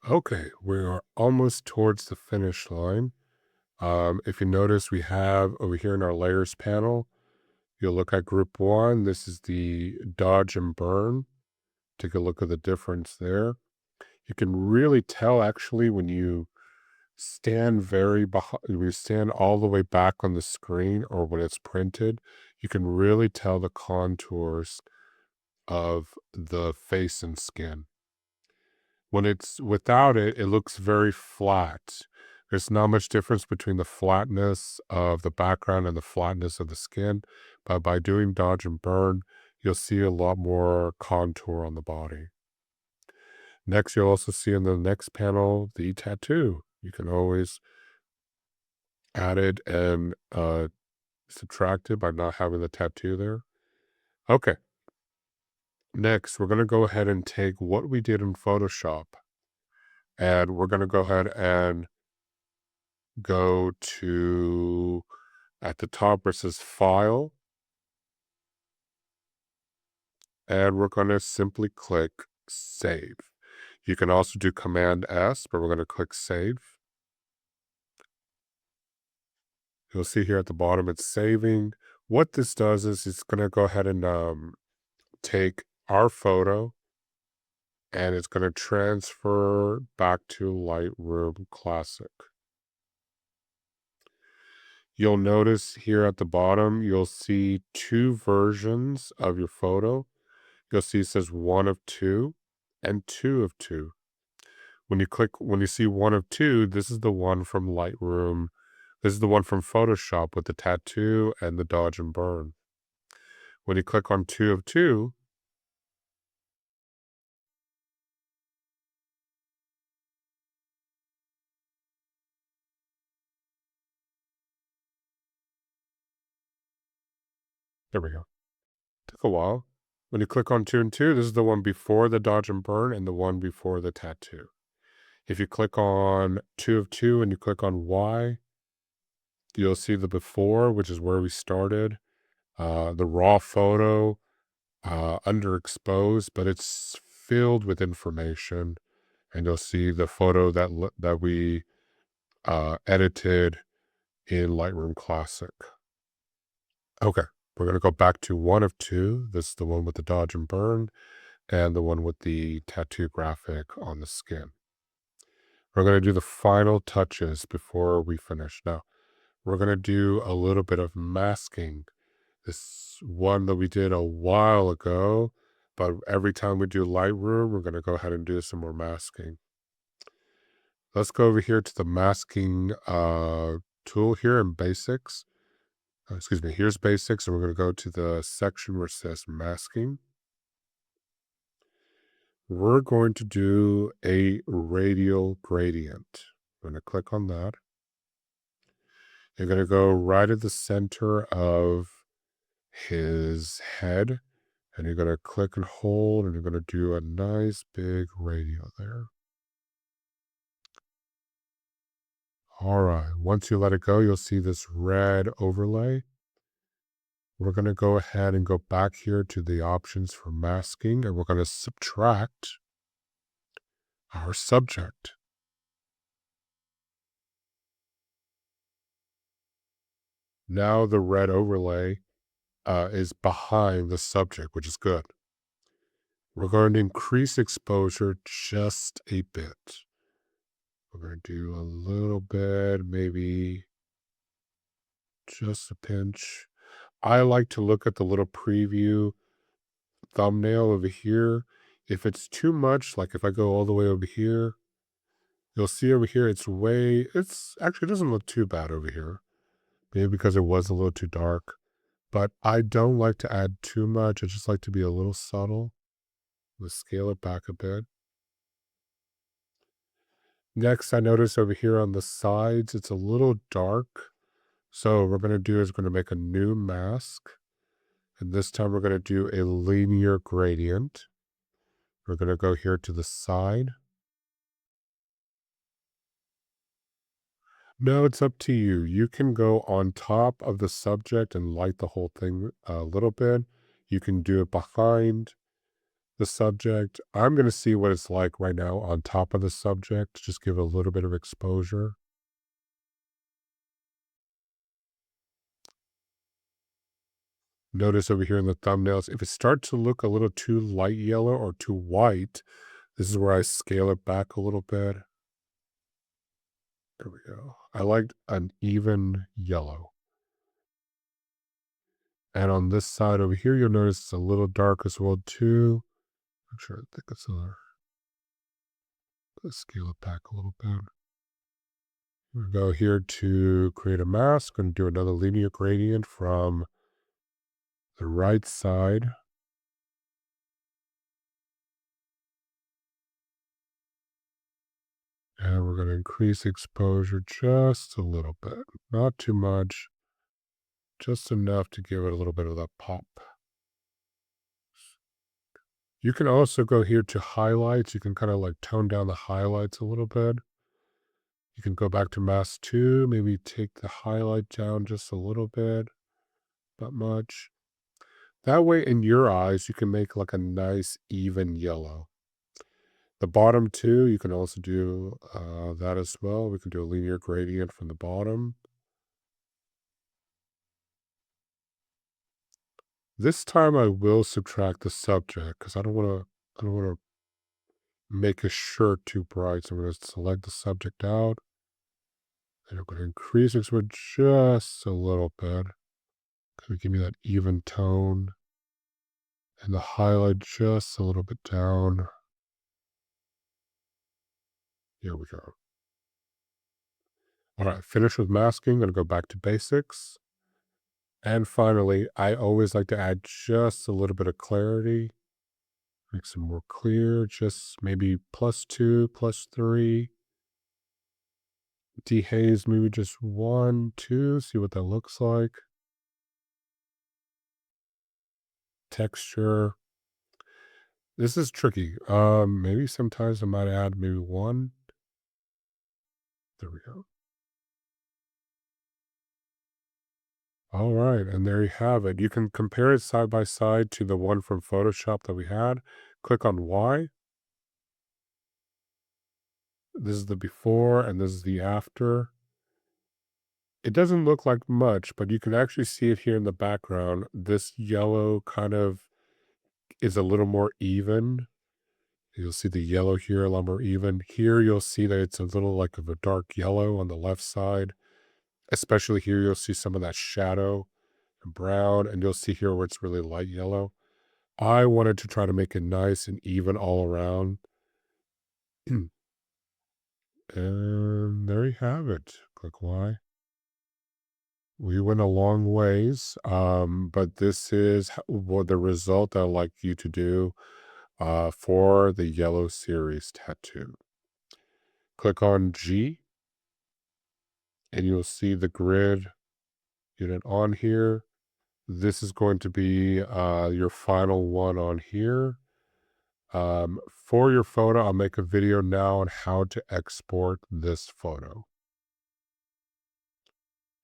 Okay, we are almost towards the finish line. If you notice, we have over here in our layers panel, you'll look at group one. This is the dodge and burn. Take a look at the difference there. You can really tell actually when you stand when you stand all the way back on the screen or when it's printed, you can really tell the contours of the face and skin. When it's without it, it looks very flat. There's not much difference between the flatness of the background and the flatness of the skin, but by doing dodge and burn, you'll see a lot more contour on the body. Next, you'll also see in the next panel the tattoo. You can always add it and subtract it by not having the tattoo there. Okay, next, we're going to go ahead and take what we did in Photoshop and we're going to go ahead and go to at the top where it says File, and we're going to simply click Save. You can also do Command S, but we're going to click Save. You'll see here at the bottom it's saving. What this does is it's going to go ahead and take our photo and it's going to transfer back to Lightroom Classic. You'll notice here at the bottom, you'll see two versions of your photo. You'll see it says 1 of 2 and 2 of 2. When you see 1 of 2, this is the one from Lightroom. This is the one from Photoshop with the tattoo and the dodge and burn. When you click on 2 of 2, there we go. Took a while. When you click on 2 and 2, this is the one before the dodge and burn and the one before the tattoo. If you click on 2 of 2 and you click on Y, you'll see the before, which is where we started. The raw photo, underexposed, but it's filled with information. And you'll see the photo that we edited in Lightroom Classic. Okay, we're going to go back to 1 of 2. This is the one with the dodge and burn, and the one with the tattoo graphic on the skin. We're going to do the final touches before we finish. Now, we're going to do a little bit of masking. This one that we did a while ago, but every time we do Lightroom, we're going to go ahead and do some more masking. Let's go over here to the masking tool here in basics. Excuse me, here's basics, and we're going to go to the section where it says masking. We're going to do a radial gradient. I'm going to click on that. You're going to go right at the center of his head, and you're going to click and hold, and you're going to do a nice big radial there. All right, once you let it go, you'll see this red overlay. We're going to go ahead and go back here to the options for masking, and we're going to subtract our subject. Now the red overlay is behind the subject, which is good. We're going to increase exposure just a bit. We're going to do a little bit, maybe just a pinch. I like to look at the little preview thumbnail over here. If it's too much, like if I go all the way over here, you'll see over here, it's actually, it doesn't look too bad over here. Maybe because it was a little too dark. But I don't like to add too much. I just like to be a little subtle. Let's scale it back a bit. Next, I notice over here on the sides, it's a little dark. So what we're going to do is we're going to make a new mask. And this time we're going to do a linear gradient. We're going to go here to the side. No, it's up to you. You can go on top of the subject and light the whole thing a little bit. You can do it behind. the subject. I'm going to see what it's like right now on top of the subject, just give it a little bit of exposure. Notice over here in the thumbnails, if it starts to look a little too light yellow or too white, this is where I scale it back a little bit. There we go. I like an even yellow. And on this side over here, you'll notice it's a little dark as well too. Make sure I think it's a let's scale it back a little bit. We go here to create a mask and do another linear gradient from the right side. And we're going to increase exposure just a little bit, not too much, just enough to give it a little bit of that pop. You can also go here to highlights. You can kind of like tone down the highlights a little bit. You can go back to mask 2, maybe take the highlight down just a little bit, not much. That way, in your eyes, you can make like a nice even yellow. The bottom two, you can also do that as well. We can do a linear gradient from the bottom. This time I will subtract the subject because I don't want to make a shirt too bright. So I'm going to select the subject out. And I'm going to increase it with just a little bit. Kind of give me that even tone. And the highlight just a little bit down. Here we go. All right, finish with masking. I'm going to go back to basics. And finally, I always like to add just a little bit of clarity. Make some more clear, just maybe +2, +3. Dehaze maybe just 1, 2, see what that looks like. Texture. This is tricky. Maybe sometimes I might add maybe 1. There we go. All right, and there you have it. You can compare it side by side to the one from Photoshop that we had. Click on Y. This is the before and this is the after. It doesn't look like much, but you can actually see it here in the background. This yellow kind of is a little more even. You'll see the yellow here a lot more even. Here you'll see that it's a little like of a dark yellow on the left side. Especially here you'll see some of that shadow and brown, and you'll see here where it's really light yellow. I wanted to try to make it nice and even all around. And there you have it. Click Y. We went a long ways, but this is what the result I'd like you to do for the yellow series tattoo. Click on G, and you'll see the grid unit on here. This is going to be your final one on here. For your photo, I'll make a video now on how to export this photo.